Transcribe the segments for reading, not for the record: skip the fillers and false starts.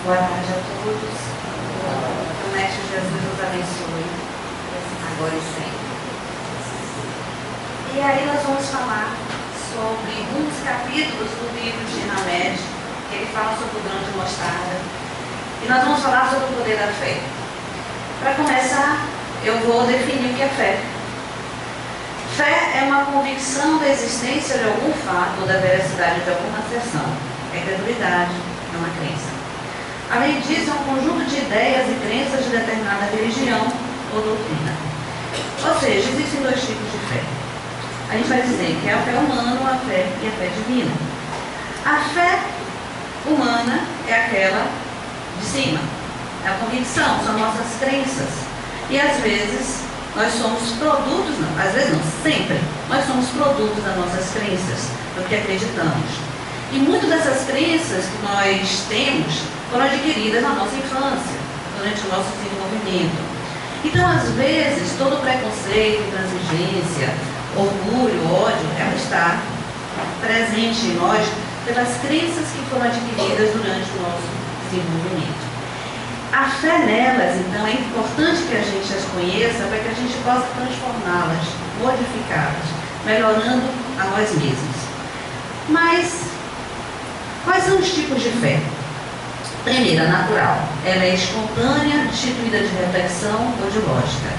Boa tarde a todos. Que o Mestre Jesus nos abençoe, agora e sempre. E aí nós vamos falar sobre um dos capítulos do livro de Hamed, que ele fala sobre o grão de mostarda. E nós vamos falar sobre o poder da fé. Para começar, eu vou definir o que é fé. Fé é uma convicção da existência de algum fato ou da veracidade de alguma asserção. É credulidade, é uma crença. Além disso, é um conjunto de ideias e crenças de determinada religião ou doutrina. Ou seja, existem dois tipos de fé. A gente vai dizer que é a fé humana, a fé e a fé divina. A fé humana é aquela de cima. É a convicção, são nossas crenças. E às vezes nós somos produtos, não, às vezes não, sempre, nós somos produtos das nossas crenças, do que acreditamos. E muitas dessas crenças que nós temos foram adquiridas na nossa infância, durante o nosso desenvolvimento. Então, às vezes, todo preconceito, intransigência, orgulho, ódio, ela está presente em nós pelas crenças que foram adquiridas durante o nosso desenvolvimento. A fé nelas, então, é importante que a gente as conheça para que a gente possa transformá-las, modificá-las, melhorando a nós mesmos. Mas, quais são os tipos de fé? Primeira, natural. Ela é espontânea, destituída de reflexão ou de lógica.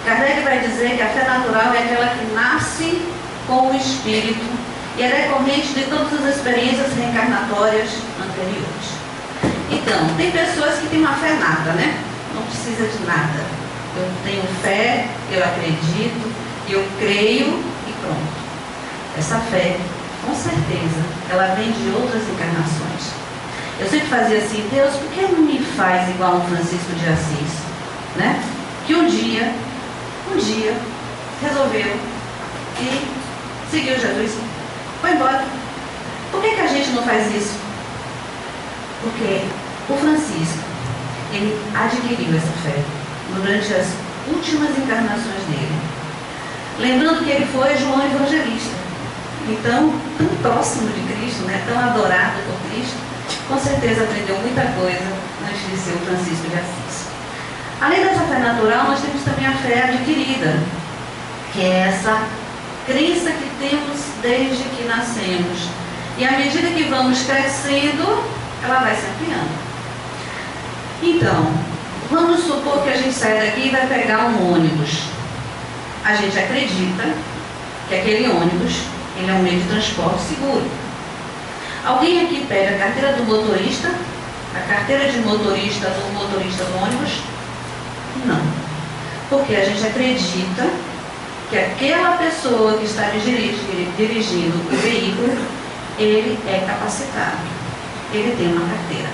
Kardec vai dizer que a fé natural é aquela que nasce com o espírito e é decorrente de todas as experiências reencarnatórias anteriores. Então, tem pessoas que têm uma fé nata, né? Não precisa de nada. Eu tenho fé, eu acredito, eu creio e pronto. Essa fé, com certeza, ela vem de outras encarnações. Eu sempre fazia assim, Deus, por que não me faz igual um Francisco de Assis? Né? Que um dia, resolveu e seguiu Jesus. Foi embora. Por que a gente não faz isso? Porque o Francisco, ele adquiriu essa fé durante as últimas encarnações dele. Lembrando que ele foi João Evangelista. Então, tão próximo de Cristo, né? Tão adorado por Cristo, com certeza aprendeu muita coisa antes de ser o Francisco de Assis. Além dessa fé natural, nós temos também a fé adquirida, que é essa crença que temos desde que nascemos. E à medida que vamos crescendo, ela vai se ampliando. Então, vamos supor que a gente sai daqui e vai pegar um ônibus. A gente acredita que aquele ônibus ele é um meio de transporte seguro. Alguém aqui pega a carteira do motorista, a carteira de motorista do motorista do ônibus? Não. Porque a gente acredita que aquela pessoa que está dirigindo o veículo, ele é capacitado. Ele tem uma carteira.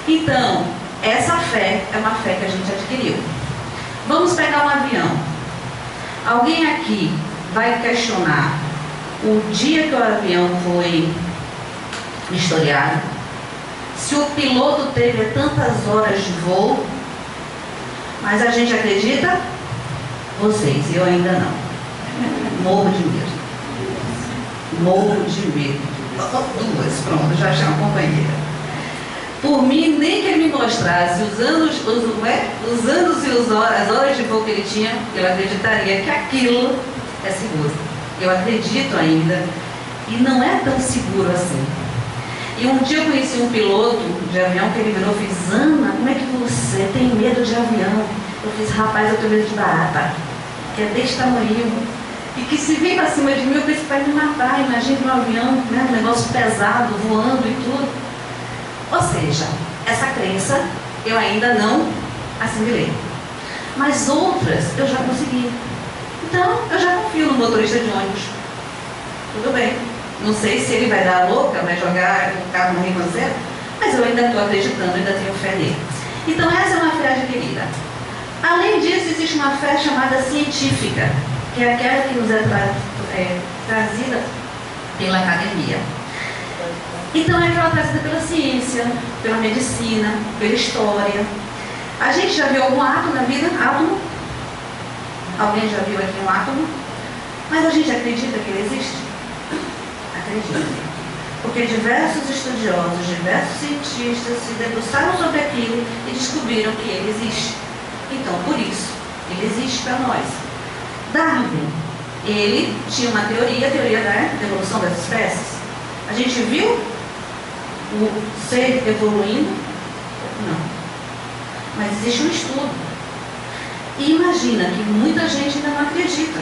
Então, essa fé é uma fé que a gente adquiriu. Vamos pegar um avião. Alguém aqui vai questionar o dia que o avião foi historiado, se o piloto teve tantas horas de voo, mas a gente acredita? Vocês, eu ainda não. Morro de medo. Morro de medo. Duas, pronto, já achei uma companheira. Por mim, nem que ele me mostrasse os anos e as horas de voo que ele tinha, eu acreditaria que aquilo é seguro. Eu acredito ainda, e não é tão seguro assim. E um dia eu conheci um piloto de avião que ele virou e fez: Ana, como é que você tem medo de avião? Eu fiz: rapaz, eu tenho medo de barata, que é desse tamanho, e que se vem para cima de mim, eu penso que vai me matar. Imagina um avião, né, um negócio pesado, voando e tudo. Ou seja, essa crença eu ainda não assimilei. Mas outras eu já consegui. Então, eu já confio no motorista de ônibus. Tudo bem. Não sei se ele vai dar a louca, vai jogar o carro no ribanceiro, mas eu ainda estou acreditando, ainda tenho fé nele. Então, essa é uma fé adquirida. Além disso, existe uma fé chamada científica, que é aquela que nos é trazida pela academia. Então, é aquela trazida pela ciência, pela medicina, pela história. A gente já viu algum átomo na vida? Átomo? Alguém já viu aqui um átomo? Mas a gente acredita que ele existe? Acredita. Porque diversos estudiosos, diversos cientistas se debruçaram sobre aquilo e descobriram que ele existe. Então, por isso, ele existe para nós. Darwin, ele tinha uma teoria, a teoria da evolução das espécies. A gente viu o ser evoluindo? Não. Mas existe um estudo. E imagina que muita gente ainda não acredita.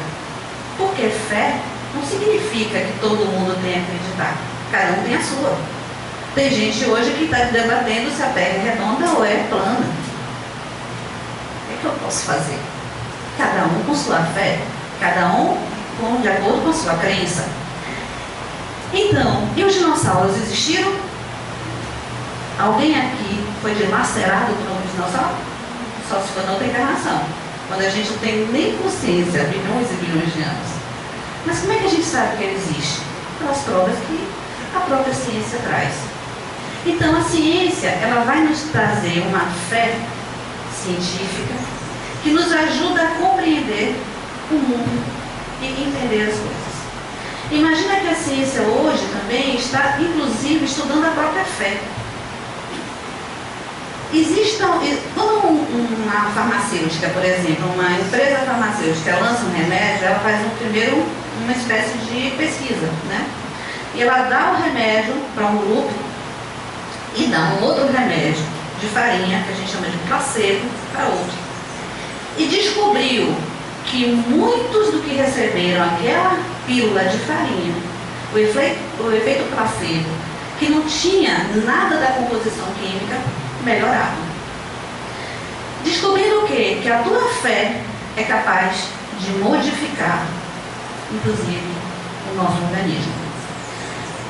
Porque fé não significa que todo mundo tem que acreditar. Cada um tem a sua. Tem gente hoje que está debatendo se a Terra é redonda ou é plana. O que eu posso fazer? Cada um com sua fé. Cada um de acordo com a sua crença. Então, e os dinossauros existiram? Alguém aqui foi dilacerado por um dinossauro? Só se for na outra encarnação. Quando a gente não tem nem consciência, bilhões e bilhões de anos. Mas como é que a gente sabe que ele existe? Pelas provas que a própria ciência traz. Então a ciência, ela vai nos trazer uma fé científica que nos ajuda a compreender o mundo e entender as coisas. Imagina que a ciência hoje também está, inclusive, estudando a própria fé. Quando uma farmacêutica, por exemplo, uma empresa farmacêutica lança um remédio, ela faz primeiro uma espécie de pesquisa, né? E ela dá o remédio para um grupo e dá um outro remédio de farinha, que a gente chama de placebo, para outro. E descobriu que muitos do que receberam aquela pílula de farinha, o efeito placebo, que não tinha nada da composição química, melhoravam. Descobriram o quê? Que a tua fé é capaz de modificar, inclusive, o nosso organismo.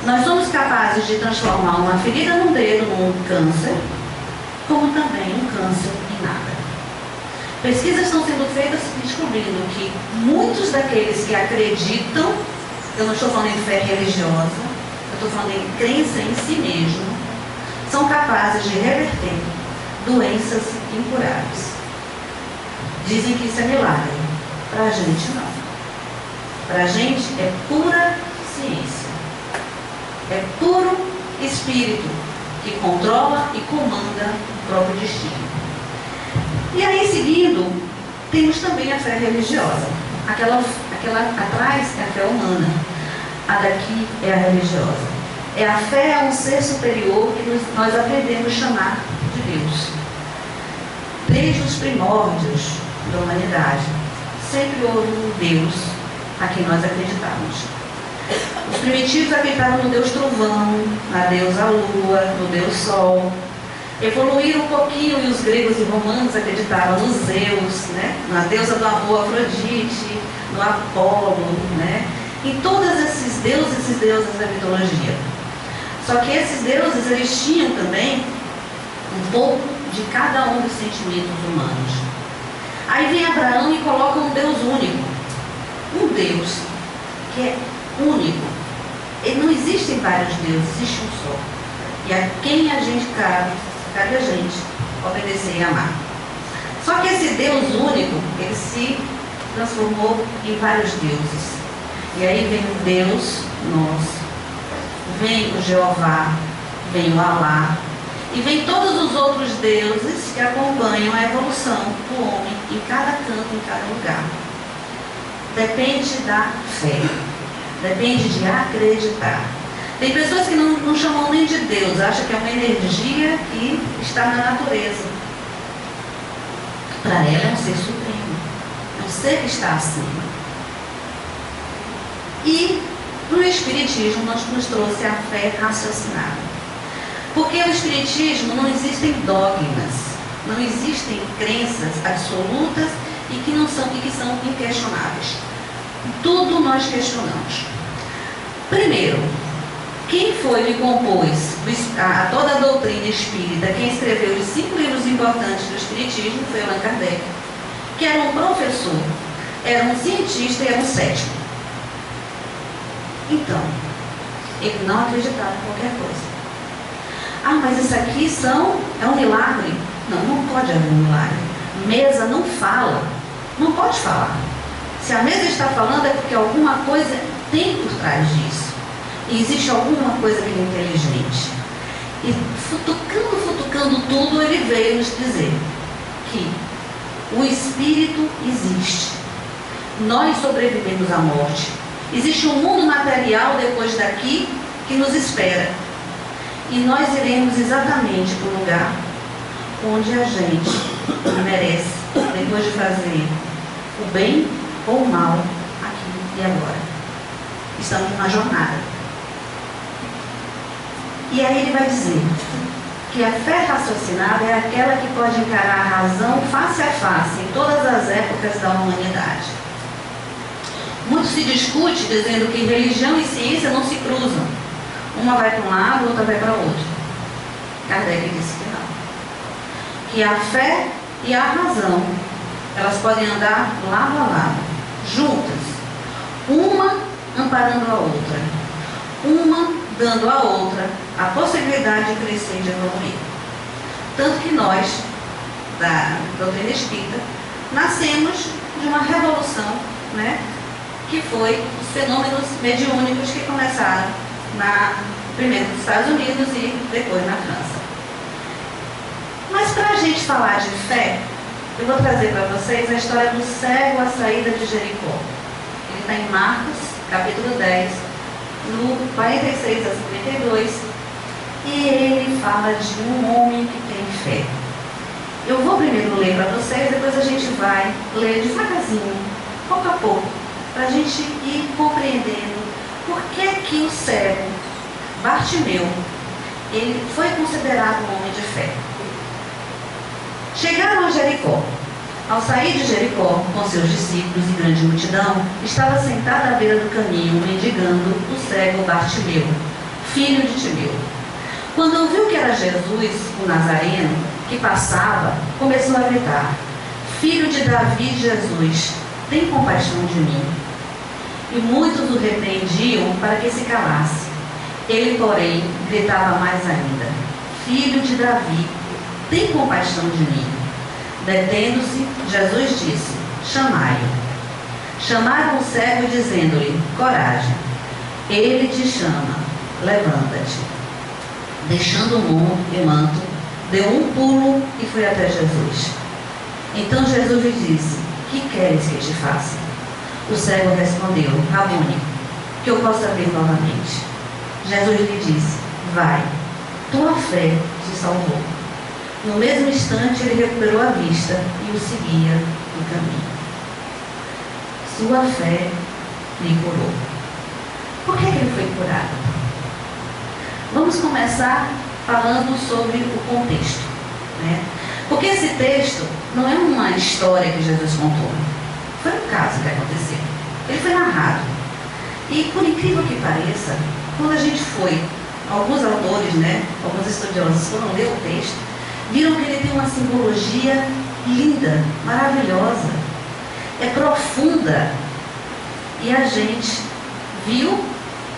Nós somos capazes de transformar uma ferida no dedo num câncer, como também um câncer em nada. Pesquisas estão sendo feitas descobrindo que muitos daqueles que acreditam, eu não estou falando em fé religiosa, eu estou falando em crença em si mesmo, são capazes de reverter doenças incuráveis. Dizem que isso é milagre. Para a gente não. Para a gente é pura ciência. É puro espírito que controla e comanda o próprio destino. E aí, seguindo, temos também a fé religiosa. Aquela atrás é a fé humana. A daqui é a religiosa. A fé é um ser superior que nós aprendemos a chamar de Deus. Desde os primórdios da humanidade, sempre houve um Deus a quem nós acreditamos. Os primitivos acreditavam no Deus trovão, na deusa lua, no Deus sol. Evoluíram um pouquinho e os gregos e romanos acreditavam no Zeus, né? Na deusa do amor Afrodite, no Apolo, né? Em todos esses deuses da mitologia. Só que esses deuses, eles tinham também um pouco de cada um dos sentimentos humanos. Aí vem Abraão e coloca um Deus único. Um Deus que é único. Não existem vários deuses, existe um só. E a quem a gente cabe a gente obedecer e amar. Só que esse Deus único, ele se transformou em vários deuses. E aí vem o Deus nosso, vem o Jeová, vem o Alá, e vem todos os outros deuses que acompanham a evolução do homem em cada canto, em cada lugar. Depende da fé, depende de acreditar. Tem pessoas que não chamam nem de Deus, acham que é uma energia que está na natureza. Para ela é um ser supremo, é um ser que está acima. E no Espiritismo nos trouxe a fé raciocinada. Porque no Espiritismo não existem dogmas, não existem crenças absolutas e que são inquestionáveis. Tudo nós questionamos. Primeiro, quem foi que compôs toda a doutrina espírita, quem escreveu os 5 livros importantes do Espiritismo foi Allan Kardec, que era um professor, era um cientista e era um cético. Então, ele não acreditava em qualquer coisa. Ah, mas isso aqui é um milagre? Não pode haver um milagre. Mesa não fala, não pode falar. Se a mesa está falando é porque alguma coisa tem por trás disso. E existe alguma coisa que é inteligente. Contudo, ele veio nos dizer que o Espírito existe. Nós sobrevivemos à morte. Existe um mundo material depois daqui que nos espera. E nós iremos exatamente para o lugar onde a gente merece, depois de fazer o bem ou o mal aqui e agora. Estamos numa jornada. E aí ele vai dizer que a fé raciocinada é aquela que pode encarar a razão face a face em todas as épocas da humanidade. Muito se discute dizendo que religião e ciência não se cruzam. Uma vai para um lado, outra vai para outro. Kardec disse que não. Que a fé e a razão, elas podem andar lado a lado, juntas. Uma amparando a outra. Uma dando à outra a possibilidade de crescer e de evoluir. Tanto que nós, da doutrina espírita, nascemos de uma revolução, né, que foi os fenômenos mediúnicos que começaram primeiro nos Estados Unidos e depois na França. Mas para a gente falar de fé, eu vou trazer para vocês a história do cego à saída de Jericó. Ele está em Marcos, capítulo 10, no 46 a 52, e ele fala de um homem que tem fé. Eu vou primeiro ler para vocês, depois a gente vai ler devagarzinho, pouco a pouco, para a gente ir compreendendo por que o cego, Bartimeu, ele foi considerado um homem de fé. Chegaram a Jericó. Ao sair de Jericó, com seus discípulos e grande multidão, estava sentado à beira do caminho, mendigando o cego Bartimeu, filho de Timeu. Quando ouviu que era Jesus, o Nazareno, que passava, começou a gritar: Filho de Davi, Jesus, tem compaixão de mim. E muitos o repreendiam para que se calasse. Ele, porém, gritava mais ainda: Filho de Davi, tem compaixão de mim. Detendo-se, Jesus disse: Chamai-o. Chamaram o cego, dizendo-lhe: Coragem, ele te chama, levanta-te. Deixando o manto, deu um pulo e foi até Jesus. Então Jesus lhe disse: Que queres que te faça? O cego respondeu: Rabone, que eu possa ver novamente. Jesus lhe disse: Vai, tua fé te salvou. No mesmo instante ele recuperou a vista e o seguia no caminho. Sua fé lhe curou. Por que ele foi curado? Vamos começar falando sobre o contexto, né? Porque esse texto não é uma história que Jesus contou. Foi um caso que aconteceu. Ele foi narrado. E por incrível que pareça, quando a gente foi, alguns autores, né, alguns estudiosos foram ler o texto, viram que ele tem uma simbologia linda, maravilhosa, é profunda. E a gente viu,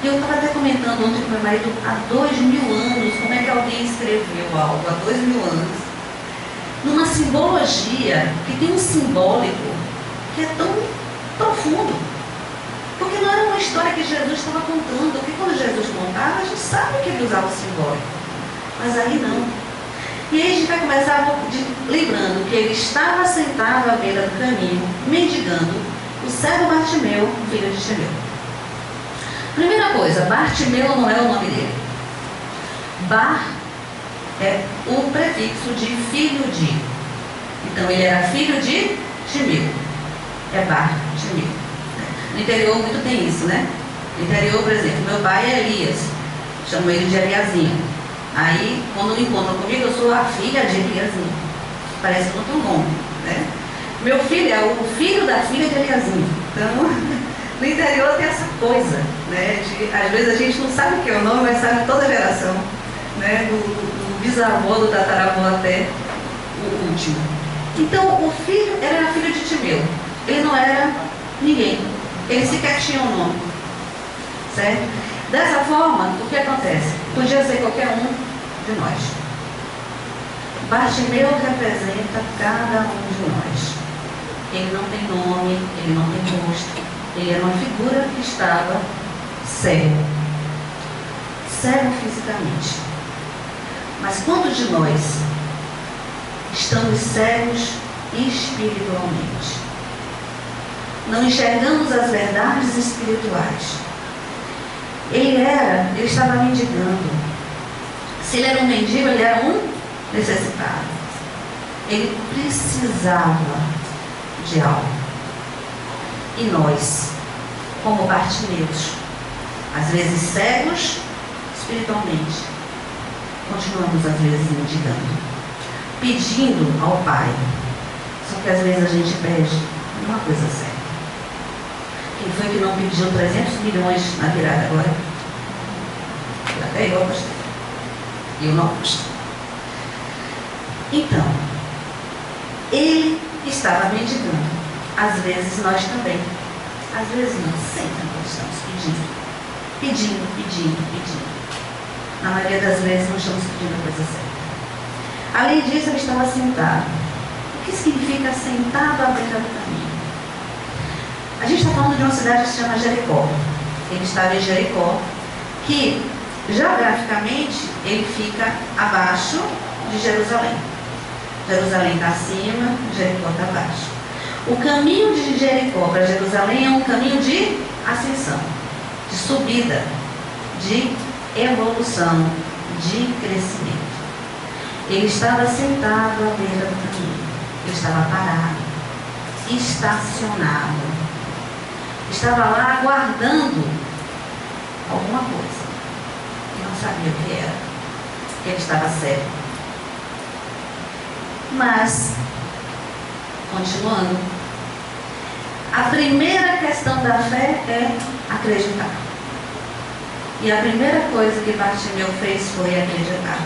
e eu estava até comentando ontem com meu marido, há 2000 anos, como é que alguém escreveu algo há 2000 anos, numa simbologia que tem um simbólico que é tão profundo. Porque não era uma história que Jesus estava contando, porque quando Jesus contava, a gente sabe que ele usava o simbólico. Mas aí não. E aí a gente vai começar lembrando que ele estava sentado à beira do caminho, mendigando, o cego Bartimeu, filho de Timeu. Primeira coisa, Bartimeu não é o nome dele. Bar é o prefixo de filho de. Então ele era filho de Timeu. É Bartimeu. No interior muito tem isso, né? No interior, por exemplo, meu pai é Elias. Chamo ele de Eliazinho. Aí, quando encontram comigo, eu sou a filha de Eliazinho. Parece muito bom, né? Meu filho é o filho da filha de Eliazinho. Então, no interior tem essa coisa, né? Às vezes a gente não sabe o que é o nome, mas sabe toda a geração, né? Do bisavô, do tataravô até o último. Então, o filho, ele era filho de Timeu. Ele não era ninguém. Ele sequer tinha um nome. Certo? Dessa forma, o que acontece? Podia ser qualquer um de nós. Bartimeu representa cada um de nós. Ele não tem nome, ele não tem rosto. Ele era uma figura que estava cego. Cego fisicamente. Mas quantos de nós estamos cegos espiritualmente. Não enxergamos as verdades espirituais. Ele estava mendigando. Se ele era um mendigo, ele era um necessitado. Ele precisava de algo. E nós, como Bartimeus, às vezes cegos espiritualmente, continuamos às vezes mendigando, pedindo ao Pai. Só que às vezes a gente pede uma coisa certa. Quem foi que não pediu 300 milhões na virada agora? Até eu gostei. Eu não gosto. Então, ele estava mendigando. Às vezes nós também. Às vezes não, sempre nós estamos pedindo. Na maioria das vezes não estamos pedindo a coisa certa. Além disso, ele estava sentado. O que significa sentado à beira do caminho? A gente está falando de uma cidade que se chama Jericó. Ele estava em Jericó, que geograficamente ele fica abaixo de Jerusalém. Jerusalém está acima, Jericó está abaixo. O caminho de Jericó para Jerusalém é um caminho de ascensão, de subida, de evolução, de crescimento. Ele estava sentado à beira do caminho. Ele estava parado, estacionado. Estava lá aguardando alguma coisa. E não sabia o que era. Ele estava cego. Mas, continuando, a primeira questão da fé é acreditar. E a primeira coisa que Bartimeu fez foi acreditar.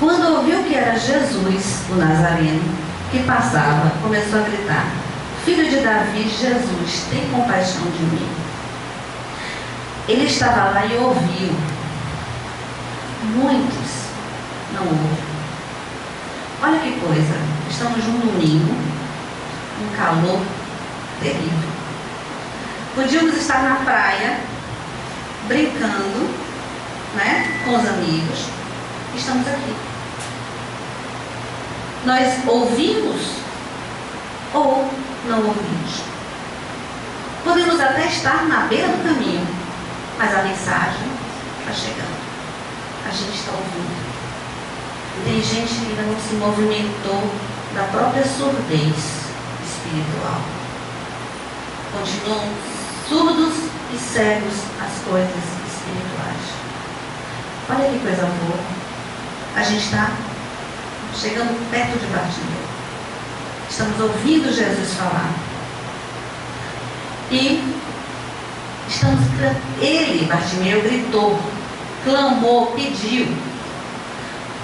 Quando ouviu que era Jesus, o Nazareno, que passava, começou a gritar: Filho de Davi, Jesus, tem compaixão de mim. Ele estava lá e ouviu. Muitos não ouvem. Olha que coisa, estamos num domingo, um calor terrível. Podíamos estar na praia, brincando, né, com os amigos. Estamos aqui. Nós ouvimos ou não ouvimos. Podemos até estar na beira do caminho, mas a mensagem está chegando. A gente está ouvindo. Tem gente que ainda não se movimentou da própria surdez espiritual. Continuam surdos e cegos às coisas espirituais. Olha que coisa boa. A gente está chegando perto de Bartimeu. Estamos ouvindo Jesus falar. E ele, Bartimeu, gritou, clamou, pediu.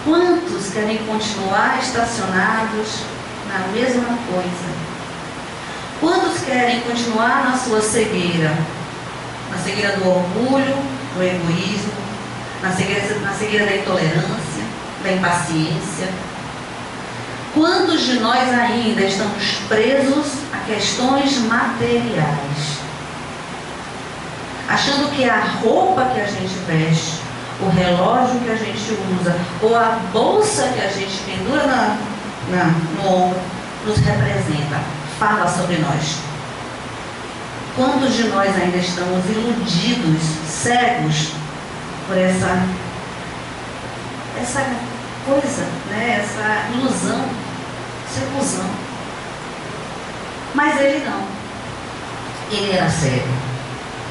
Quantos querem continuar estacionados na mesma coisa? Quantos querem continuar na sua cegueira? Na cegueira do orgulho, do egoísmo, na cegueira da intolerância, da impaciência? Quantos de nós ainda estamos presos a questões materiais? Achando que a roupa que a gente veste, o relógio que a gente usa, ou a bolsa que a gente pendura no ombro, nos representa, fala sobre nós. Quantos de nós ainda estamos iludidos, cegos por essa coisa, né? Essa ilusão, Mas ele não. Ele era cego,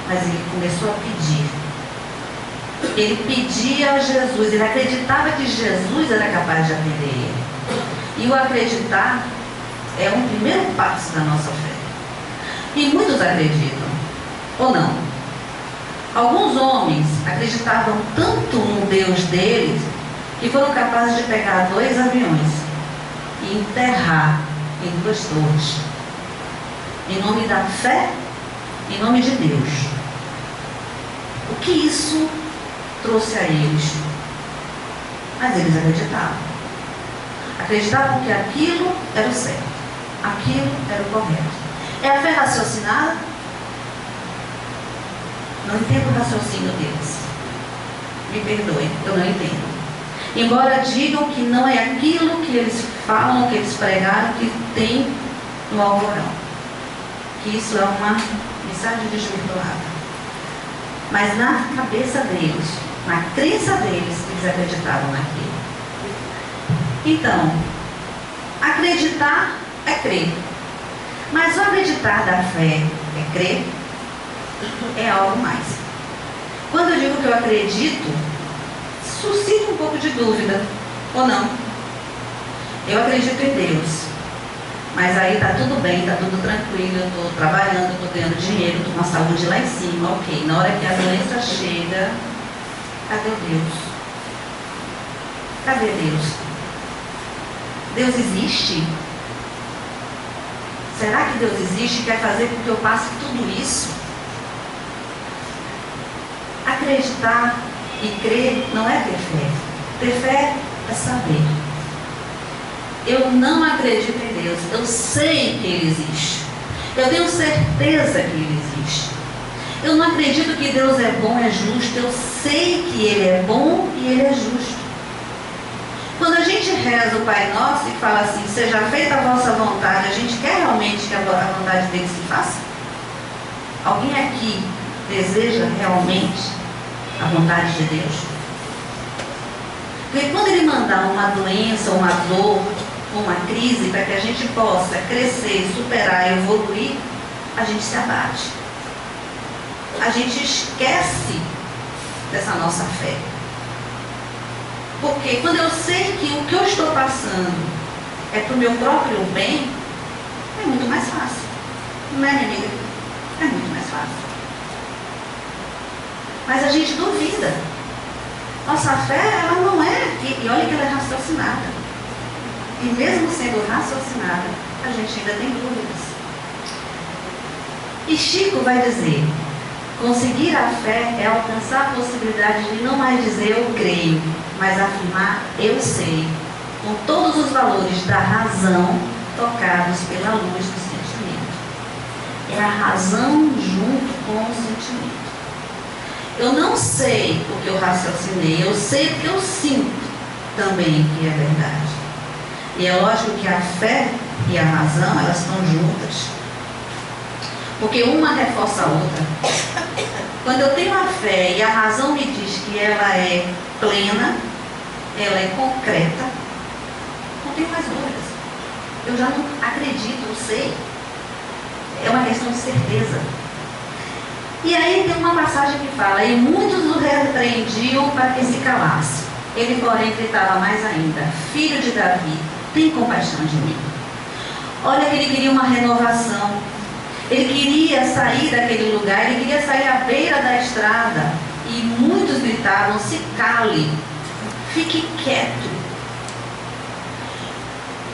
mas ele começou a pedir. Ele pedia a Jesus, ele acreditava que Jesus era capaz de atender ele. E o acreditar é um primeiro passo da nossa fé. E muitos acreditam, ou não. Alguns homens acreditavam tanto no Deus deles que foram capazes de pegar 2 aviões e enterrar em 2 torres. Em nome da fé, em nome de Deus. O que isso trouxe a eles? Mas eles acreditavam. Acreditavam que aquilo era o certo, aquilo era o correto. É a fé raciocinada? Não entendo o raciocínio deles. Me perdoem, eu não entendo. Embora digam que não é aquilo que eles falam, que eles pregaram, que tem no alvorão. Que isso é uma mensagem desvirtuada. Mas na cabeça deles, na crença deles, eles acreditavam naquilo. Então, acreditar é crer. Mas o acreditar da fé é crer, é algo mais. Quando eu digo que eu acredito, suscita um pouco de dúvida, ou não. Eu acredito em Deus, mas aí está tudo bem, está tudo tranquilo, eu estou trabalhando, estou ganhando dinheiro, estou com a saúde lá em cima, ok. Na hora que a doença chega, cadê Deus? Cadê Deus? Deus existe? Será que Deus existe e quer fazer com que eu passe tudo isso? Acreditar e crer não é ter fé. Ter fé é saber. Eu não acredito em Deus. Eu sei que Ele existe. Eu tenho certeza que Ele existe. Eu não acredito que Deus é bom, é justo. Eu sei que Ele é bom e Ele é justo. Quando a gente reza o Pai Nosso e fala assim, seja feita a vossa vontade, a gente quer realmente que a vontade dele se faça? Alguém aqui deseja realmente a vontade de Deus? Porque quando Ele mandar uma doença, uma dor, uma crise, para que a gente possa crescer, superar, evoluir, a gente se abate. A gente esquece dessa nossa fé. Porque quando eu sei que o que eu estou passando é para o meu próprio bem, é muito mais fácil. Não é, minha amiga? É muito mais fácil. Mas a gente duvida. Nossa fé, ela não é, e olha que ela é raciocinada. E mesmo sendo raciocinada, a gente ainda tem dúvidas. E Chico vai dizer, conseguir a fé é alcançar a possibilidade de não mais dizer eu creio, mas afirmar eu sei, com todos os valores da razão tocados pela luz do sentimento. É a razão junto com o sentimento. Eu não sei o que eu raciocinei, eu sei o que eu sinto também que é verdade. E é lógico que a fé e a razão, elas estão juntas. Porque uma reforça a outra. Quando eu tenho a fé e a razão me diz que ela é plena, ela é concreta, não tenho mais dúvidas. Eu já não acredito, eu sei. É uma questão de certeza. E aí tem uma passagem que fala, e muitos o repreendiam para que se calasse. Ele, porém, gritava mais ainda, filho de Davi, tem compaixão de mim. Olha que ele queria uma renovação. Ele queria sair daquele lugar, ele queria sair à beira da estrada. E muitos gritavam, se cale, fique quieto.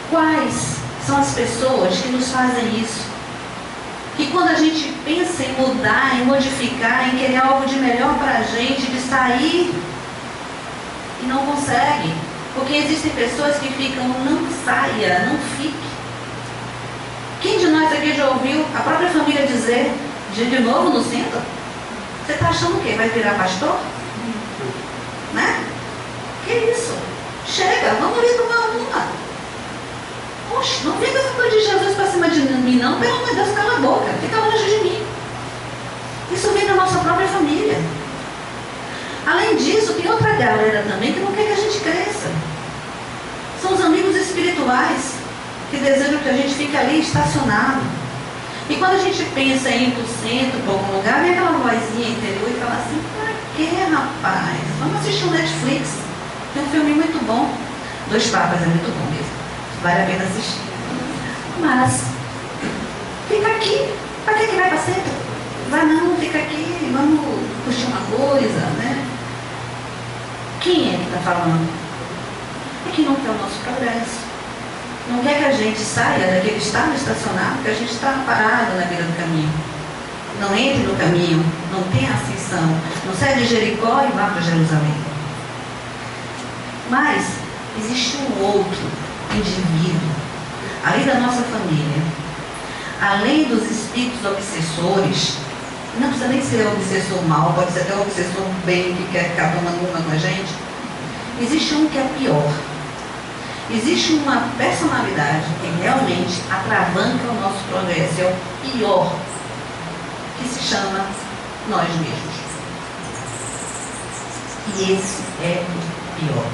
Quais são as pessoas que nos fazem isso? Que quando a gente pensa em mudar, em modificar, em querer algo de melhor para a gente, de sair e não consegue. Porque existem pessoas que ficam, não saia, não fique. Quem de nós aqui já ouviu a própria família dizer, de novo no centro? Você está achando o quê? Vai virar pastor? Né? Que isso? Chega, vamos ali tomar uma. Poxa, não vem com essa coisa de Jesus para cima de mim não, pelo amor de Deus, cala a boca, fica longe de mim. Isso vem da nossa própria família. Além disso, tem outra galera também que não quer que a gente cresça. São os amigos espirituais que desejam que a gente fique ali estacionado. E quando a gente pensa em ir para o centro, para algum lugar, vem aquela vozinha interior e fala assim, pra quê, rapaz? Vamos assistir um Netflix. Tem um filme muito bom. Dois Papas é muito bom mesmo. Vale a pena assistir. Mas, fica aqui. Para que vai para centro? Vai não, fica aqui, vamos curtir uma coisa, né? Quem é que está falando? É que não quer o nosso progresso. Não quer que a gente saia daquele estado estacionado, que a gente está parado na beira do caminho. Não entre no caminho, não tenha ascensão, não saia de Jericó e vá para Jerusalém. Mas existe um outro indivíduo, além da nossa família, além dos espíritos obsessores, não precisa nem ser obsessor mal, pode ser até um obsessor bem que quer ficar tomando uma com a gente. existe um que é pior. Existe uma personalidade que realmente atravanca o nosso progresso, é o pior, que se chama nós mesmos. E esse é o pior.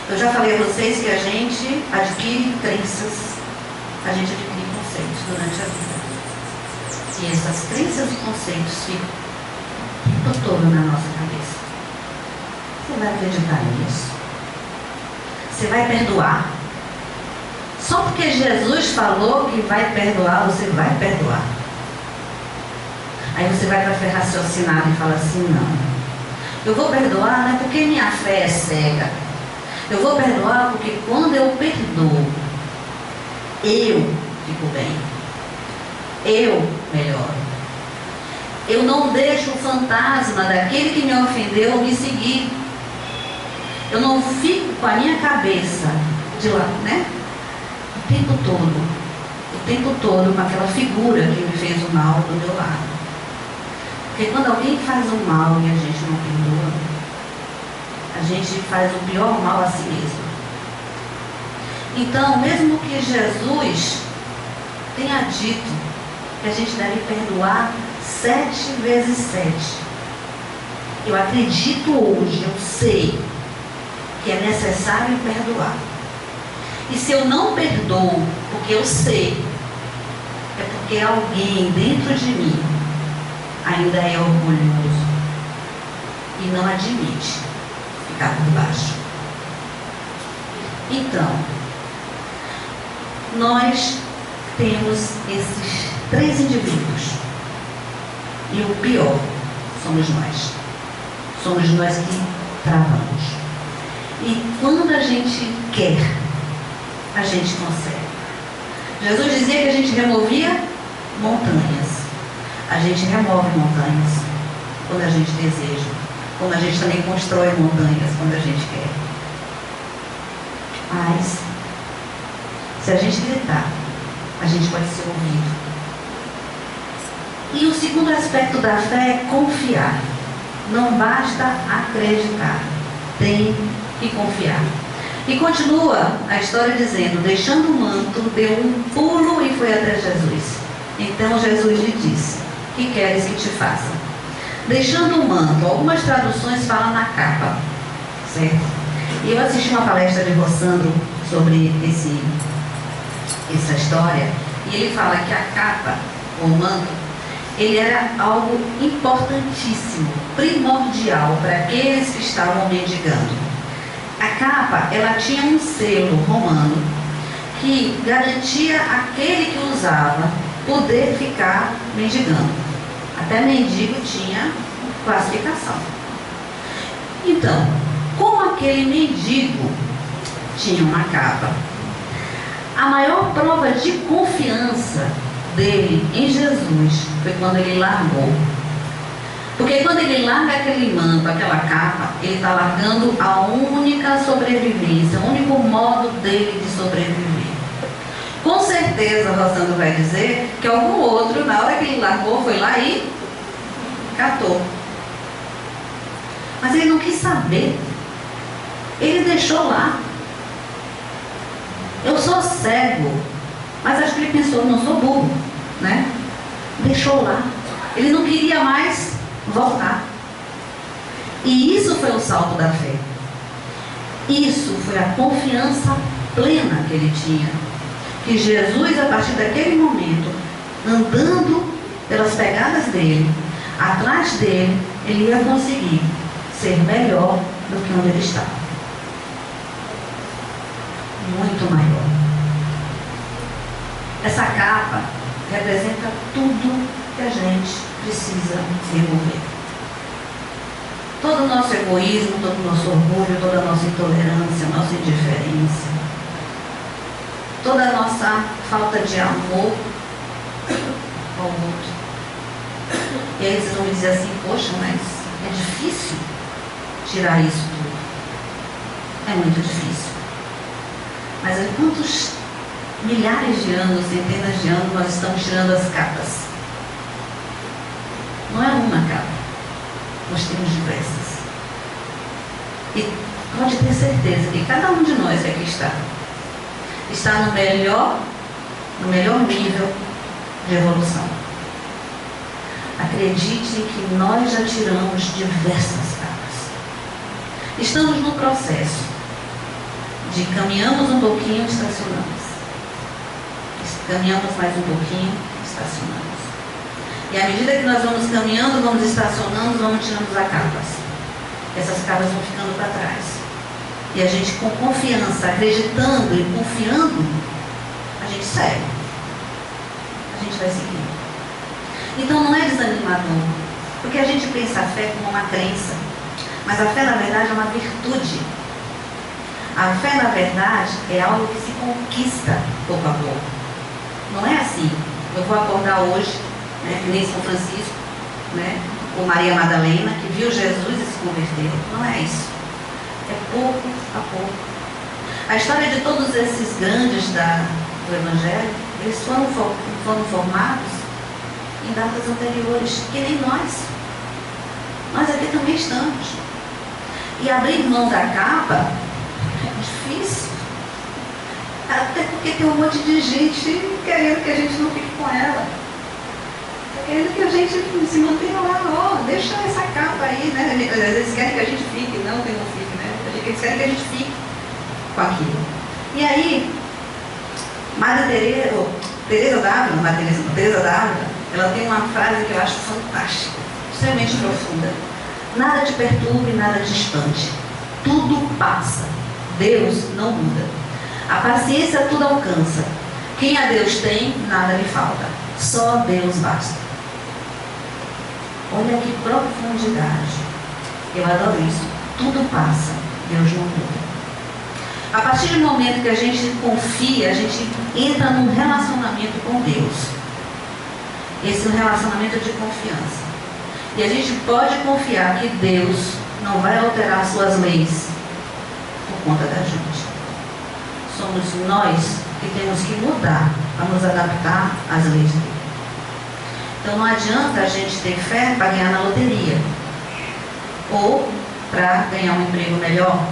Eu já falei a vocês que a gente adquire crenças, a gente adquire conceitos durante a vida. E essas crenças e conceitos ficam o tempo todo na nossa cabeça. Você vai acreditar nisso? Você vai perdoar? Só porque Jesus falou que vai perdoar, você vai perdoar. Aí você vai para a raciocinada e fala assim, não. Eu vou perdoar não é porque minha fé é cega. Eu vou perdoar porque quando eu perdoo, eu fico bem. Eu melhoro. Eu não deixo o fantasma daquele que me ofendeu me seguir. Eu não fico com a minha cabeça de lá, né? O tempo todo com aquela figura que me fez o mal do meu lado. Porque quando alguém faz um mal e a gente não perdoa, a gente faz o pior mal a si mesmo. Então, mesmo que Jesus tenha dito que a gente deve perdoar 7 vezes 7, eu acredito hoje, eu sei que é necessário perdoar. E se eu não perdoo, porque eu sei, é porque alguém dentro de mim ainda é orgulhoso e não admite ficar por baixo. Então, nós temos esses 3 indivíduos. E o pior somos nós. Somos nós que travamos. E quando a gente quer, a gente consegue. Jesus dizia que a gente removia montanhas. A gente remove montanhas quando a gente deseja. Como a gente também constrói montanhas quando a gente quer. Mas, se a gente gritar, a gente pode ser ouvido. E o segundo aspecto da fé é confiar. Não basta acreditar, tem que confiar. E continua a história dizendo, deixando o manto, deu um pulo e foi até Jesus. Então Jesus lhe disse, que queres que te faça? Deixando o manto, algumas traduções falam na capa, certo? E eu assisti uma palestra de Rossandro sobre essa história, e ele fala que a capa, ou manto, ele era algo importantíssimo, primordial para aqueles que estavam mendigando. A capa, ela tinha um selo romano que garantia aquele que usava poder ficar mendigando. Até mendigo tinha classificação. Então, como aquele mendigo tinha uma capa, a maior prova de confiança dele em Jesus foi quando ele largou. Porque quando ele larga aquele manto, aquela capa, ele está largando a única sobrevivência, o único modo dele de sobreviver. Com certeza, Rossandro vai dizer que algum outro, na hora que ele largou, foi lá e catou. Mas ele não quis saber. Ele deixou lá. Eu sou cego, mas acho que ele pensou, não sou burro, né? Deixou lá. Ele não queria mais voltar. E isso foi o salto da fé. Isso foi a confiança plena que ele tinha. Que Jesus, a partir daquele momento, andando pelas pegadas dele, atrás dele, ele ia conseguir ser melhor do que onde ele estava. Muito maior. Essa capa representa tudo que a gente precisa remover. Todo o nosso egoísmo, todo o nosso orgulho, toda a nossa intolerância, nossa indiferença, toda a nossa falta de amor ao outro. E aí vocês vão me dizer assim, poxa, mas é difícil tirar isso tudo. É muito difícil. Mas há quantos milhares de anos, centenas de anos, nós estamos tirando as capas? Não é uma capa. Nós temos diversas. E pode ter certeza que cada um de nós que aqui está no melhor nível de evolução. Acredite que nós já tiramos diversas capas. Estamos no processo de caminhamos um pouquinho, estacionamos. Caminhamos mais um pouquinho, estacionamos. E à medida que nós vamos caminhando, vamos estacionando, vamos tirando as capas. Essas capas vão ficando para trás. E a gente, com confiança, acreditando e confiando, a gente segue. A gente vai seguindo. Então não é desanimador, porque a gente pensa a fé como uma crença, mas a fé na verdade é uma virtude. A fé na verdade é algo que se conquista pouco a pouco. Não é assim, eu vou acordar hoje, né, que nem São Francisco, né, ou Maria Madalena, que viu Jesus e se converteu. Não é isso. É pouco a pouco. A história de todos esses grandes do Evangelho, eles foram formados em datas anteriores, que nem nós. Nós aqui também estamos. E abrir mão da capa é difícil. Até porque tem um monte de gente querendo que a gente não fique com ela. Querendo que a gente se mantenha lá, deixa essa capa aí, né? Às vezes querem que a gente fique, não que não fique, né? Eles querem que a gente fique com aquilo. E aí, Teresa d'Ávila, ela tem uma frase que eu acho fantástica, extremamente profunda. Nada te perturbe, nada te espante. Tudo passa. Deus não muda. A paciência tudo alcança. Quem a Deus tem, nada lhe falta. Só Deus basta. Olha que profundidade. Eu adoro isso. Tudo passa. Deus não muda. A partir do momento que a gente confia, a gente entra num relacionamento com Deus. Esse é um relacionamento de confiança. E a gente pode confiar que Deus não vai alterar suas leis por conta da gente. Somos nós que temos que mudar para nos adaptar às leis dele. Então não adianta a gente ter fé para ganhar na loteria ou para ganhar um emprego melhor.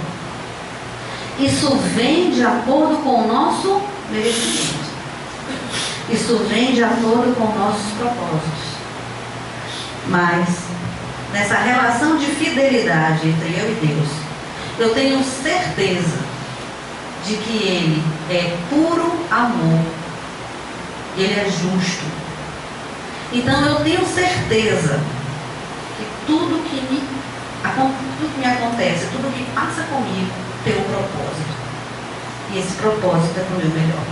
Isso vem de acordo com o nosso merecimento. Isso vem de acordo com nossos propósitos. Mas nessa relação de fidelidade entre eu e Deus, eu tenho certeza de que Ele é puro amor, Ele é justo. Então eu tenho certeza que tudo que me acontece, tudo que passa comigo tem um propósito. E esse propósito é para o meu melhor.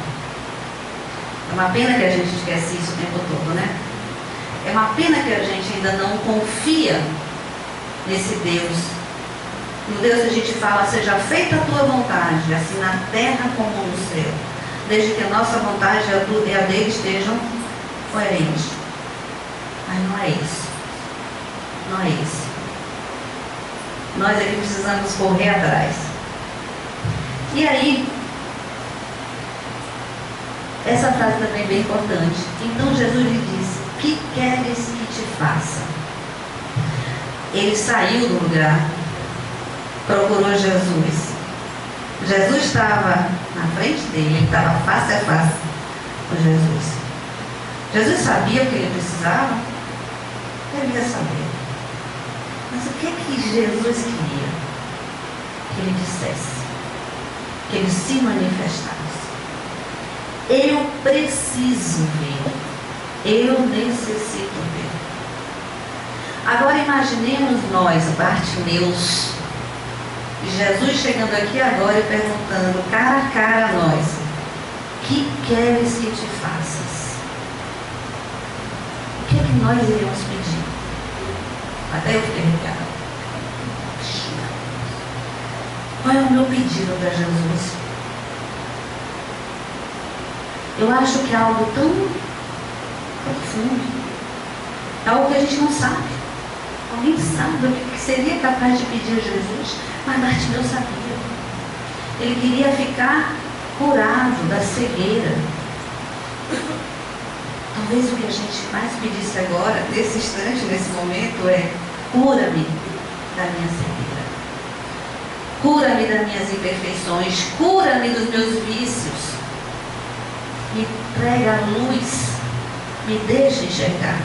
É uma pena que a gente esquece isso o tempo todo, né? É uma pena que a gente ainda não confia nesse Deus. No Deus a gente fala, seja feita a tua vontade, assim na terra como no céu. Desde que a nossa vontade e a dele estejam coerentes. Mas não é isso. Não é isso. Nós é que precisamos correr atrás. E aí, essa frase também é bem importante. Então Jesus lhe disse, que queres que te faça? Ele saiu do lugar, procurou Jesus. Jesus estava na frente dele, ele estava face a face com Jesus. Jesus sabia o que ele precisava? Devia saber. Mas o que é que Jesus queria? Que ele dissesse, que ele se manifestasse. Eu preciso ver, eu necessito ver. Agora imaginemos nós, Bartimeus, e Jesus chegando aqui agora e perguntando cara a cara a nós, que queres que te faças? O que é que nós iríamos pedir? Até eu fiquei arrepiada. Qual é o meu pedido para Jesus? Eu acho que é algo tão profundo, é algo que a gente não sabe. Alguém sabe o que seria capaz de pedir a Jesus? Mas Bartimeu sabia. Ele queria ficar curado da cegueira. Talvez o que a gente mais pedisse agora, nesse instante, nesse momento, é cura-me da minha cegueira. Cura-me das minhas imperfeições, cura-me dos meus vícios. Me traga a luz, me deixa enxergar.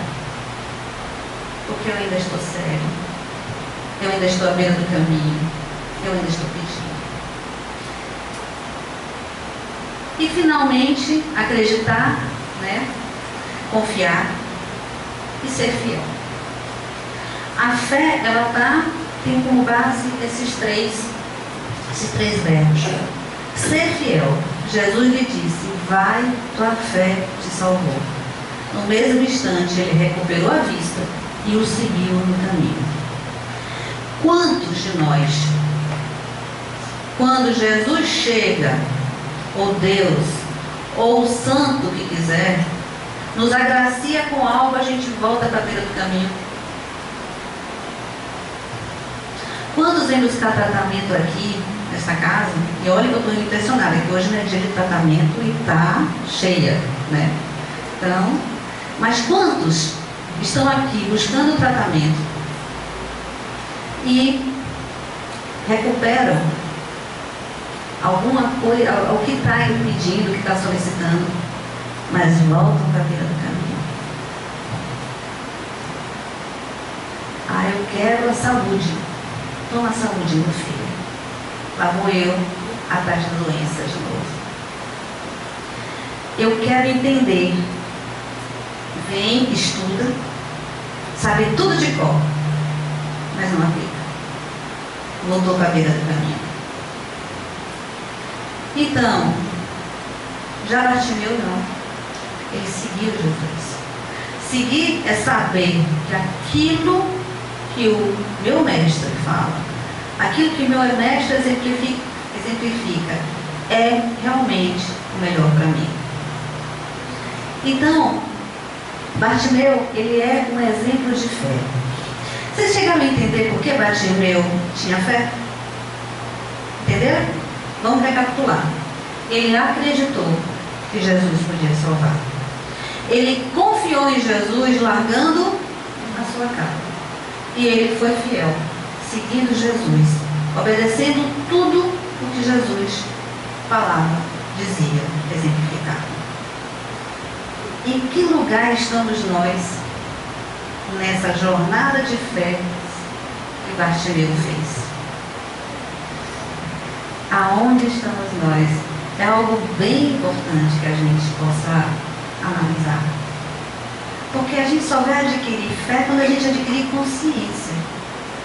Porque eu ainda estou cego, eu ainda estou à beira do caminho, eu ainda estou pedindo. E finalmente, acreditar, né? Confiar e ser fiel. A fé, ela tem como base esses três verbos. Ser fiel. Jesus lhe disse: vai, tua fé te salvou. No mesmo instante, ele recuperou a vista e o seguiu no caminho. Quantos de nós, quando Jesus chega, ou Deus, ou o santo que quiser, nos agracia com algo, a gente volta para a beira do caminho? Quantos vêm buscar tratamento aqui, nessa casa? E olha que eu estou impressionada, que hoje não é dia de tratamento e está cheia, né? Então, mas quantos estão aqui buscando tratamento e recuperam alguma coisa, o que está impedindo, o que está solicitando, mas voltam para a beira do caminho? Ah, eu quero a saúde. Toma a saúde, meu filho. Lá vou eu atrás da doença de novo. Eu quero entender. Vem, estuda, sabe tudo de cor, mas não aplica. Voltou para a beira do caminho. Então, já Bartimeu não. Ele seguiu Jesus. Seguir é saber que aquilo que o meu mestre fala, aquilo que o meu mestre exemplifica, é realmente o melhor para mim. Então, Bartimeu, ele é um exemplo de fé. Vocês chegaram a entender por que Bartimeu tinha fé? Entenderam? Vamos recapitular. Ele acreditou que Jesus podia salvar. Ele confiou em Jesus, largando a sua casa. E ele foi fiel, seguindo Jesus, obedecendo tudo o que Jesus falava, dizia, exemplificava. Em que lugar estamos nós nessa jornada de fé que Bartimeu fez? Aonde estamos nós? É algo bem importante que a gente possa analisar. Porque a gente só vai adquirir fé quando a gente adquirir consciência,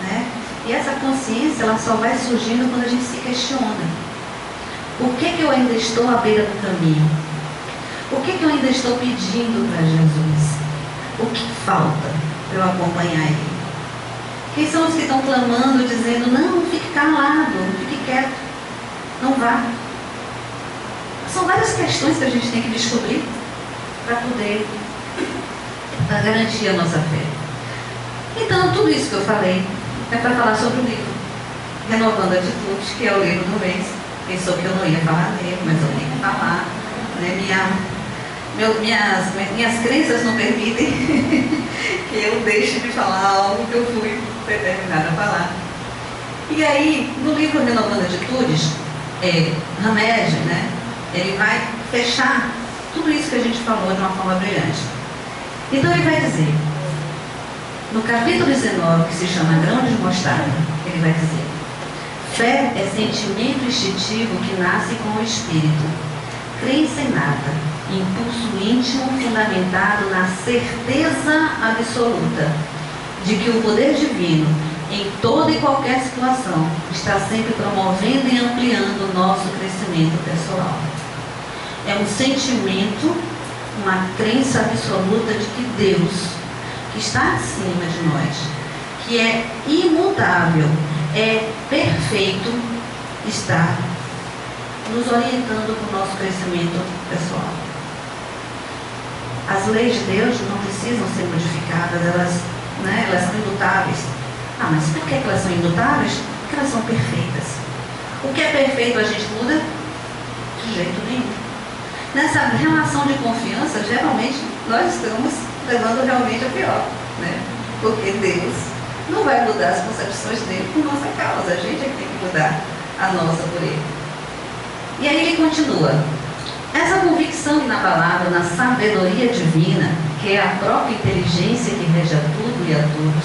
né? E essa consciência, ela só vai surgindo quando a gente se questiona. Por que eu ainda estou à beira do caminho? Por que eu ainda estou pedindo para Jesus? O que falta para eu acompanhar Ele? Quem são os que estão clamando, dizendo: não, fique calado, fique quieto, não vá? São várias questões que a gente tem que descobrir para poder garantir a nossa fé. Então, tudo isso que eu falei é para falar sobre o livro Renovando Atitudes, que é o livro do mês. Pensou que eu não ia falar dele, mas eu tenho que falar, né? Minhas crenças não permitem que eu deixe de falar algo que eu fui determinada a falar. E aí, no livro Renovando Atitudes, Hamed, né? Ele vai fechar tudo isso que a gente falou de uma forma brilhante. Então ele vai dizer, no capítulo 19, que se chama Grão de Mostarda, ele vai dizer: fé é sentimento instintivo que nasce com o espírito, crença inata, impulso íntimo fundamentado na certeza absoluta de que o poder divino, em toda e qualquer situação, está sempre promovendo e ampliando o nosso crescimento pessoal. É um sentimento, uma crença absoluta de que Deus, que está acima de nós, que é imutável, é perfeito, está nos orientando para o nosso crescimento pessoal. As leis de Deus não precisam ser modificadas, elas são imutáveis. Ah, mas por que elas são imutáveis? Porque elas são perfeitas. O que é perfeito a gente muda? De jeito nenhum. Nessa relação de confiança, geralmente, nós estamos levando realmente a pior, né? Porque Deus não vai mudar as concepções dele por nossa causa. A gente é que tem que mudar a nossa por ele. E aí ele continua. Essa convicção inabalável na sabedoria divina, que é a própria inteligência que rege a tudo e a todos,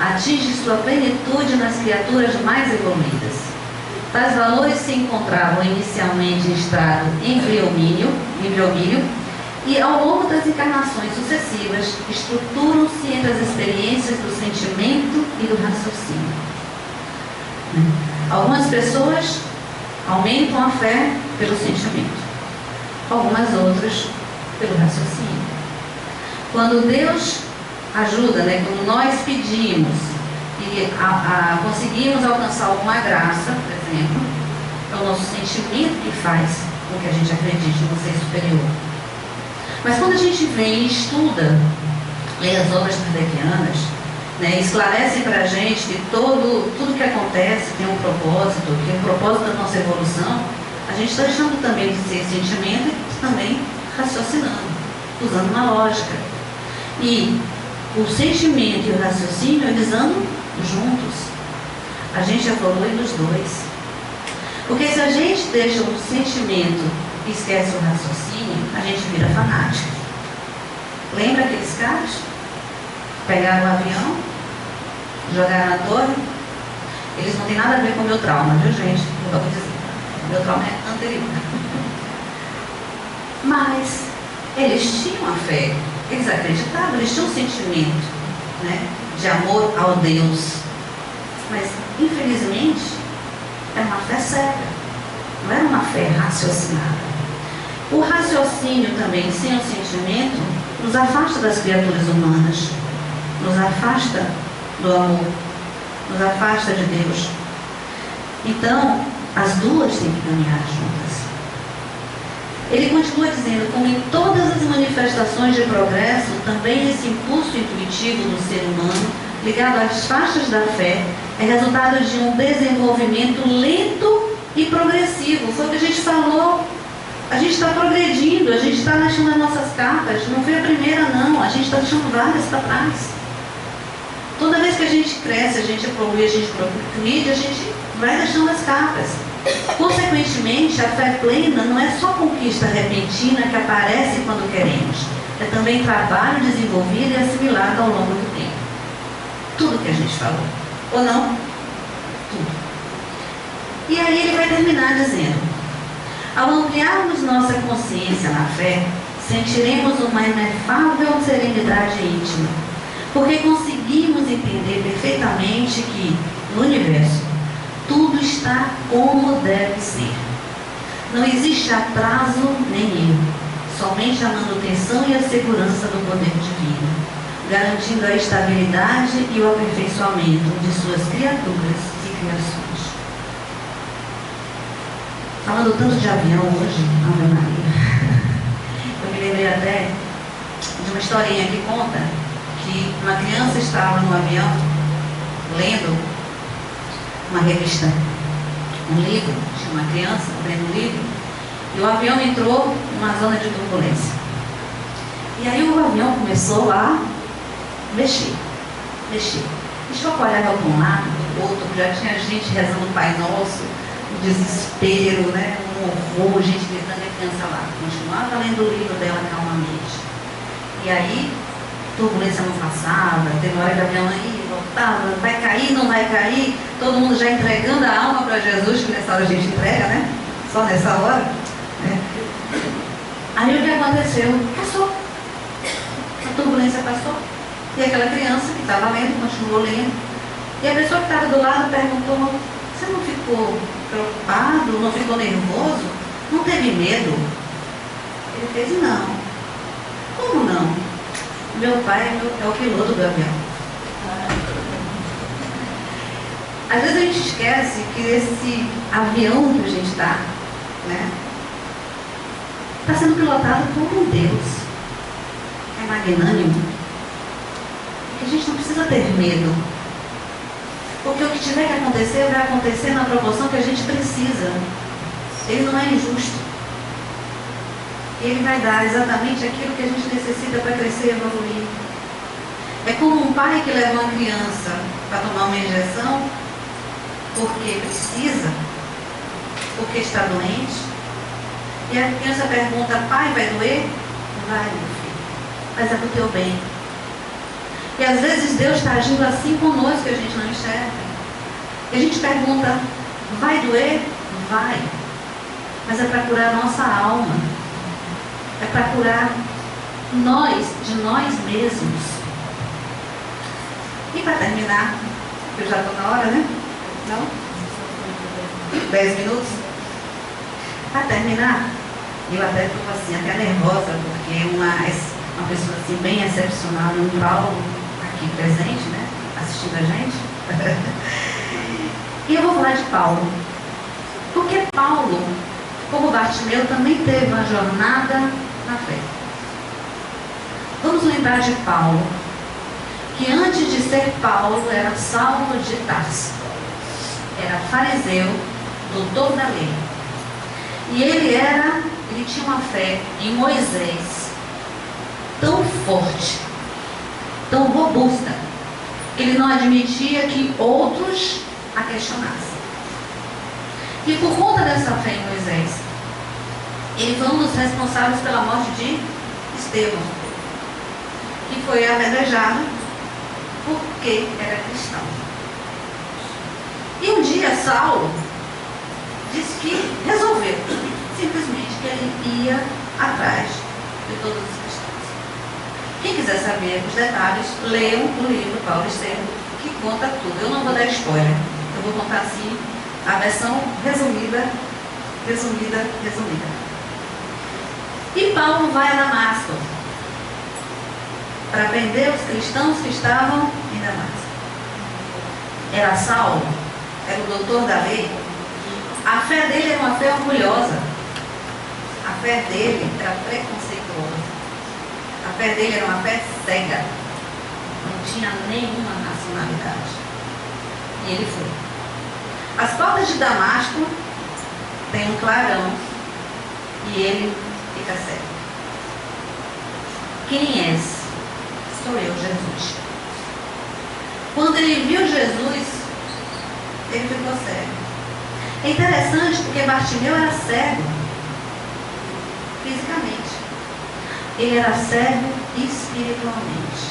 atinge sua plenitude nas criaturas mais evoluídas. Tais valores se encontravam inicialmente em estado embriomínio, e ao longo das encarnações sucessivas estruturam-se entre as experiências do sentimento e do raciocínio. Algumas pessoas aumentam a fé pelo sentimento, algumas outras pelo raciocínio. Quando Deus ajuda, quando nós pedimos e conseguimos alcançar alguma graça, por exemplo, é o nosso sentimento que faz com que a gente acredite no ser superior. Mas quando a gente vem e estuda, lê as obras kardecianas, esclarecem para a gente que tudo que acontece tem um propósito, que o propósito da nossa evolução, a gente está deixando também de ser sentimento e também raciocinando, usando uma lógica. E o sentimento e o raciocínio, eles andam juntos. A gente evolui nos dois. Porque se a gente deixa o sentimento e esquece o raciocínio, a gente vira fanático. Lembra aqueles caras? Pegaram o avião, jogaram na torre. Eles não têm nada a ver com o meu trauma, viu, gente? Eu vou dizer. Meu trauma é anterior. Mas eles tinham a fé, eles acreditavam, eles tinham um sentimento, de amor ao Deus. Mas, infelizmente, era uma fé cega, não era uma fé raciocinada. O raciocínio também, sem o sentimento, nos afasta das criaturas humanas, nos afasta do amor, nos afasta de Deus. Então, as duas têm que caminhar juntas. Ele continua dizendo, como em todas as manifestações de progresso, também esse impulso intuitivo do ser humano, ligado às faixas da fé, é resultado de um desenvolvimento lento e progressivo. Foi o que a gente falou. A gente está progredindo, a gente está deixando as nossas cartas. Não foi a primeira, não. A gente está deixando várias para trás. Toda vez que a gente cresce, a gente evolui, a gente progride, a gente vai deixando as cartas. Consequentemente, a fé plena não é só conquista repentina que aparece quando queremos. É também trabalho desenvolvido e assimilado ao longo do tempo. Tudo que a gente falou. Ou não? Tudo. E aí ele vai terminar dizendo: ao ampliarmos nossa consciência na fé, sentiremos uma inefável serenidade íntima, porque conseguimos entender perfeitamente que, no universo, tudo está como deve ser. Não existe atraso nem erro, somente a manutenção e a segurança do poder divino, garantindo a estabilidade e o aperfeiçoamento de suas criaturas e criações. Falando tanto de avião hoje, Ave Maria, eu me lembrei até de uma historinha que conta que uma criança estava no avião lendo uma revista, um livro, tinha uma criança lendo um livro, e o avião entrou numa zona de turbulência. E aí o avião começou lá a mexer. Deixou que olhava para um lado, para o outro, já tinha gente rezando o Pai Nosso, um desespero, um horror, gente gritando, e a criança lá. Continuava lendo o livro dela calmamente. E aí, turbulência não passava, teve uma hora que o avião ia, voltava, vai cair, não vai cair, todo mundo já entregando a alma para Jesus, que nessa hora a gente entrega, só nessa hora. Aí o que aconteceu? Passou. A turbulência passou. E aquela criança que estava lendo, continuou lendo. E a pessoa que estava do lado perguntou: você não ficou preocupado, não ficou nervoso? Não teve medo? Ele fez: não. Como não? Meu pai é o piloto do avião. Às vezes a gente esquece que esse avião que a gente está, está sendo pilotado por um Deus. É magnânimo. Que a gente não precisa ter medo. Porque o que tiver que acontecer, vai acontecer na proporção que a gente precisa. Ele não é injusto. Ele vai dar exatamente aquilo que a gente necessita para crescer e evoluir. É como um pai que leva uma criança para tomar uma injeção, porque precisa, porque está doente. E a criança pergunta: pai, vai doer? Vai, meu filho, mas é para o teu bem. E às vezes Deus está agindo assim conosco que a gente não enxerga. E a gente pergunta: vai doer? Vai. Mas é para curar a nossa alma. É para curar nós, de nós mesmos. E para terminar, eu já estou na hora, né? Não? 10 minutos? Para terminar, eu até estou assim, até nervosa, porque uma pessoa assim, bem excepcional, um Paulo aqui presente, né? Assistindo a gente. E eu vou falar de Paulo. Porque Paulo, como Bartimeu, também teve uma jornada na fé. Vamos lembrar de Paulo, que antes de ser Paulo era Saulo de Tarso. Era fariseu, doutor da lei. E ele tinha uma fé em Moisés tão forte, tão robusta, que ele não admitia que outros a questionassem. E por conta dessa fé em Moisés, ele foi um dos responsáveis pela morte de Estevão, que foi apedrejado porque era cristão. E um dia Saulo disse que resolveu simplesmente que ele ia atrás de todos os cristãos. Quem quiser saber os detalhes, leiam o livro Paulo e Estevão, que conta tudo. Eu não vou dar spoiler, eu vou contar assim a versão resumida. E Paulo vai a Damasco para prender os cristãos que estavam em Damasco. Era Saulo, era o doutor da lei. A fé dele era uma fé orgulhosa. A fé dele era preconceituosa. A fé dele era uma fé cega. Não tinha nenhuma nacionalidade. E ele foi. As portas de Damasco tem um clarão e ele fica cego. Quem és? Sou eu, Jesus. Quando ele viu Jesus, ele ficou cego. É interessante porque Bartimeu era cego fisicamente. Ele era cego espiritualmente.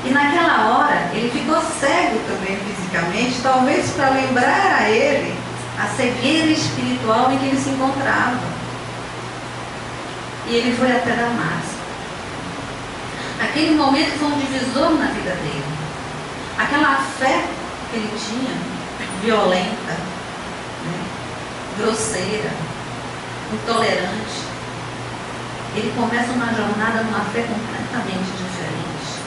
E naquela hora, ele ficou cego também fisicamente, talvez para lembrar a ele a cegueira espiritual em que ele se encontrava. E ele foi até Damasco. Aquele momento foi um divisor na vida dele. Aquela fé que ele tinha, violenta, né, grosseira, intolerante, ele começa uma jornada numa fé completamente diferente.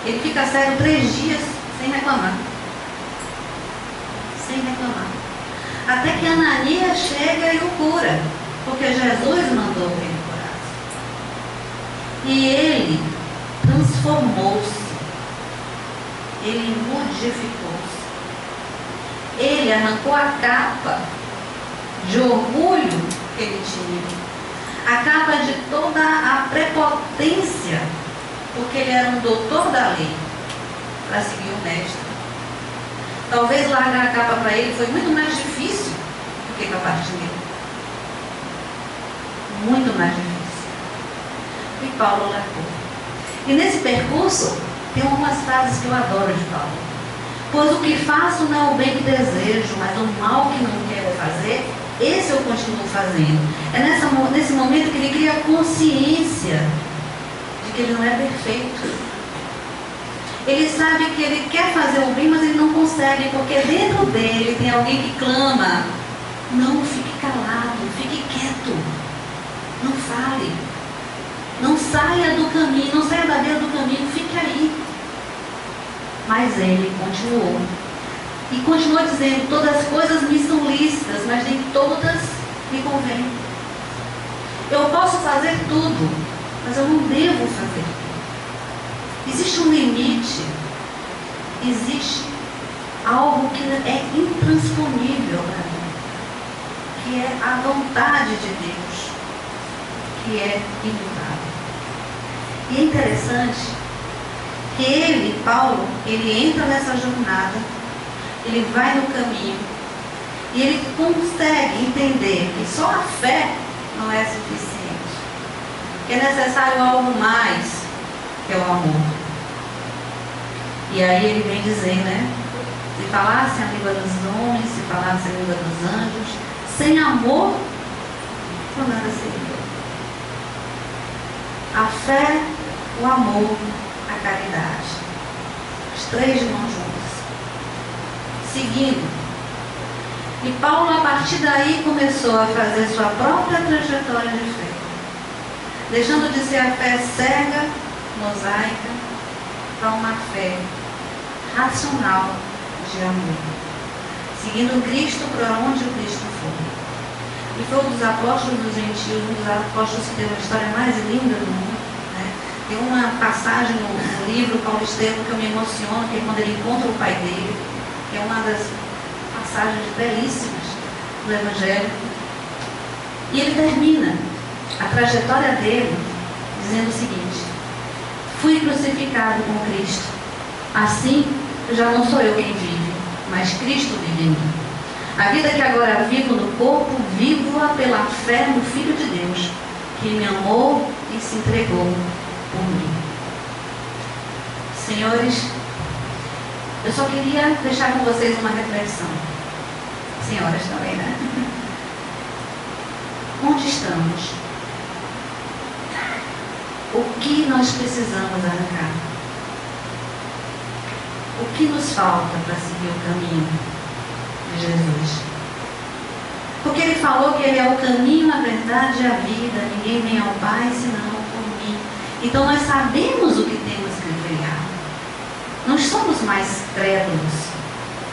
Ele fica cego 3 dias sem reclamar. Sem reclamar. Até que Ananias chega e o cura, porque Jesus mandou que ele curasse. E ele transformou-se. Ele modificou-se. Ele arrancou a capa de orgulho que ele tinha. A capa de toda a prepotência, porque ele era um doutor da lei, para seguir o mestre. Talvez largar a capa para ele foi muito mais difícil do que para Bartimeu. Muito mais difícil. E Paulo largou. E nesse percurso, tem algumas frases que eu adoro de Paulo. Pois o que faço não é o bem que desejo, mas o mal que não quero fazer, esse eu continuo fazendo. É nesse momento que ele cria consciência de que ele não é perfeito. Ele sabe que ele quer fazer o bem, mas ele não consegue, porque dentro dele tem alguém que clama: não fique calado, fique quieto, não fale, não saia do caminho, não saia da beira do caminho, fique aí. Mas ele continuou. E continuou dizendo: todas as coisas me são lícitas, mas nem todas me convêm. Eu posso fazer tudo, mas eu não devo fazer tudo. Existe um limite, existe algo que é intransponível para mim, que é a vontade de Deus, que é imutável. E é interessante que ele, Paulo, ele entra nessa jornada, ele vai no caminho, E ele consegue entender que só a fé não é suficiente. Que é necessário algo mais, que é o amor. E aí ele vem dizer, né? Se falasse a língua dos homens, se falasse a língua dos anjos, sem amor, não nada seria. A fé, o amor, a caridade. Os três de mãos juntas. Seguindo. E Paulo, a partir daí, começou a fazer sua própria trajetória de fé. Deixando de ser a fé cega, mosaica, para uma fé racional de amor. Seguindo Cristo por onde o Cristo foi. E foi um dos apóstolos dos gentios, um dos apóstolos que tem uma história mais linda do mundo. Né? Tem uma passagem no livro Paulo Estevam que eu me emociono, que é quando ele encontra o pai dele, que é uma das passagens belíssimas do Evangelho. E ele termina a trajetória dele dizendo o seguinte: fui crucificado com Cristo, assim já não sou eu quem vive, mas Cristo vive em mim. A vida que agora vivo no corpo, vivo-a pela fé no Filho de Deus, que me amou e se entregou por mim. Senhores, eu só queria deixar com vocês uma reflexão. Senhoras também, né? Onde estamos? O que nós precisamos arrancar? O que nos falta para seguir o caminho de Jesus? Porque ele falou que ele é o caminho, a verdade e a vida. Ninguém vem ao Pai senão por mim. Então nós sabemos o que temos que entregar. Não somos mais crédulos.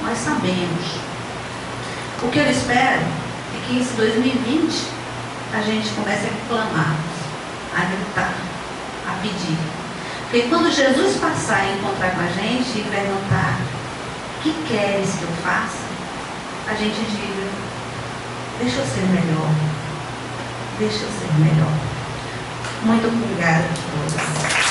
Nós sabemos. O que eu espero é que esse 2020 a gente comece a clamar, a gritar, a pedir. Porque quando Jesus passar e encontrar com a gente e perguntar: o que queres que eu faça? A gente diga: deixa eu ser melhor. Deixa eu ser melhor. Muito obrigada a todos.